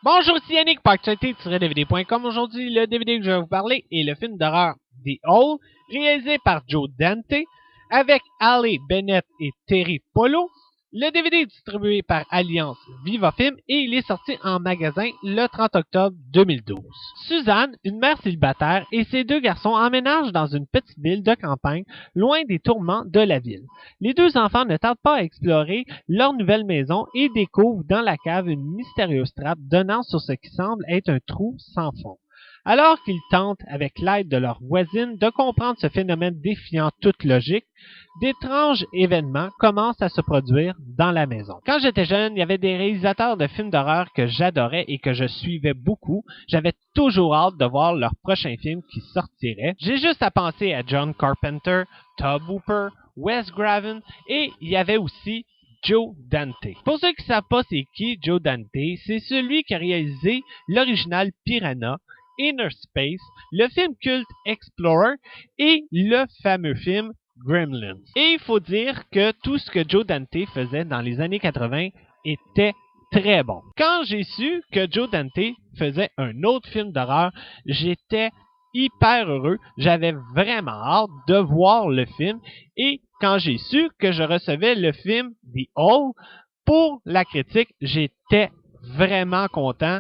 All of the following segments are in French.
Bonjour, c'est Yannick, parkchat-dvd.com. Aujourd'hui, le DVD que je vais vous parler est le film d'horreur The Hole, réalisé par Joe Dante, avec Ali Bennett et Terry Polo. Le DVD est distribué par Alliance Viva Film et il est sorti en magasin le 30 octobre 2012. Suzanne, une mère célibataire, et ses deux garçons emménagent dans une petite ville de campagne, loin des tourments de la ville. Les deux enfants ne tardent pas à explorer leur nouvelle maison et découvrent dans la cave une mystérieuse trappe donnant sur ce qui semble être un trou sans fond. Alors qu'ils tentent, avec l'aide de leur voisine, de comprendre ce phénomène défiant toute logique, d'étranges événements commencent à se produire dans la maison. Quand j'étais jeune, il y avait des réalisateurs de films d'horreur que j'adorais et que je suivais beaucoup. J'avais toujours hâte de voir leur prochain film qui sortirait. J'ai juste à penser à John Carpenter, Tobe Hooper, Wes Craven et il y avait aussi Joe Dante. Pour ceux qui ne savent pas c'est qui Joe Dante, c'est celui qui a réalisé l'original Piranha, Inner Space, le film culte Explorer et le fameux film Gremlins. Et il faut dire que tout ce que Joe Dante faisait dans les années 80 était très bon. Quand j'ai su que Joe Dante faisait un autre film d'horreur, j'étais hyper heureux. J'avais vraiment hâte de voir le film. Et quand j'ai su que je recevais le film The Hole pour la critique, j'étais vraiment content.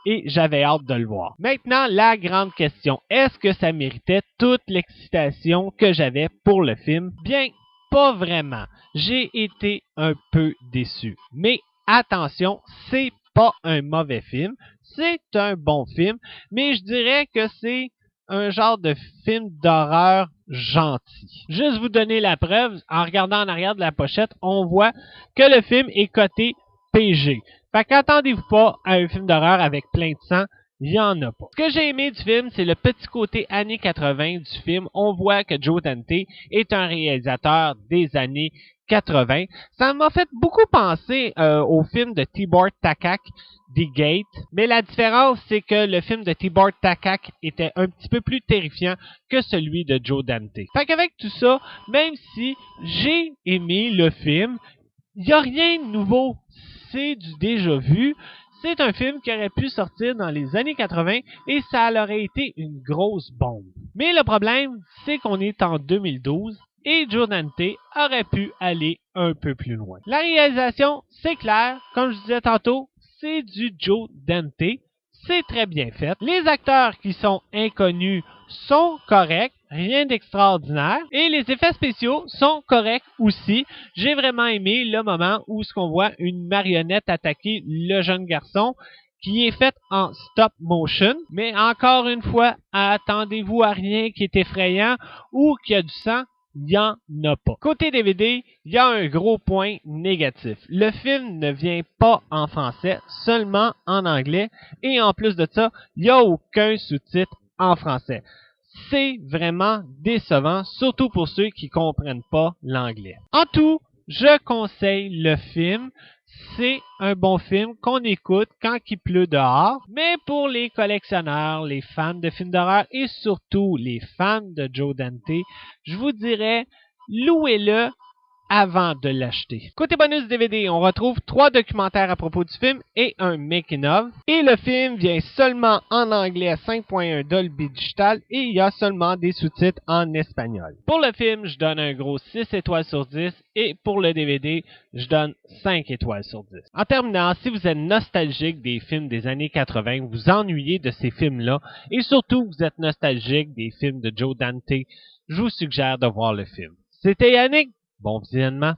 Et j'avais hâte de le voir. Maintenant, la grande question. Est-ce que ça méritait toute l'excitation que j'avais pour le film? Bien, pas vraiment. J'ai été un peu déçu. Mais attention, c'est pas un mauvais film. C'est un bon film. Mais je dirais que c'est un genre de film d'horreur gentil. Juste vous donner la preuve, en regardant en arrière de la pochette, on voit que le film est coté PG. Fait qu'attendez-vous pas à un film d'horreur avec plein de sang, il n'y en a pas. Ce que j'ai aimé du film, c'est le petit côté années 80 du film. On voit que Joe Dante est un réalisateur des années 80. Ça m'a fait beaucoup penser au film de Tibor Takak, The Gate, mais la différence, c'est que le film de Tibor Takak était un petit peu plus terrifiant que celui de Joe Dante. Fait qu'avec tout ça, même si j'ai aimé le film, il n'y a rien de nouveau. C'est du déjà vu. C'est un film qui aurait pu sortir dans les années 80 et ça aurait été une grosse bombe. Mais le problème, c'est qu'on est en 2012 et Joe Dante aurait pu aller un peu plus loin. La réalisation, c'est clair. Comme je disais tantôt, c'est du Joe Dante. C'est très bien fait. Les acteurs qui sont inconnus sont corrects, rien d'extraordinaire. Et les effets spéciaux sont corrects aussi. J'ai vraiment aimé le moment où on voit une marionnette attaquer le jeune garçon qui est faite en stop motion. Mais encore une fois, attendez-vous à rien qui est effrayant ou qui a du sang. Il n'y en a pas. Côté DVD, il y a un gros point négatif. Le film ne vient pas en français, seulement en anglais. Et en plus de ça, il n'y a aucun sous-titre en français. C'est vraiment décevant, surtout pour ceux qui ne comprennent pas l'anglais. En tout, je conseille le film. C'est un bon film qu'on écoute quand il pleut dehors. Mais pour les collectionneurs, les fans de films d'horreur et surtout les fans de Joe Dante, je vous dirais, louez-le avant de l'acheter. Côté bonus DVD, on retrouve 3 documentaires à propos du film et un making-of. Et le film vient seulement en anglais à 5.1 Dolby Digital et il y a seulement des sous-titres en espagnol. Pour le film, je donne un gros 6 étoiles sur 10 et pour le DVD, je donne 5 étoiles sur 10. En terminant, si vous êtes nostalgique des films des années 80, vous vous ennuyez de ces films-là et surtout vous êtes nostalgique des films de Joe Dante, je vous suggère de voir le film. C'était Yannick. Bon visionnement.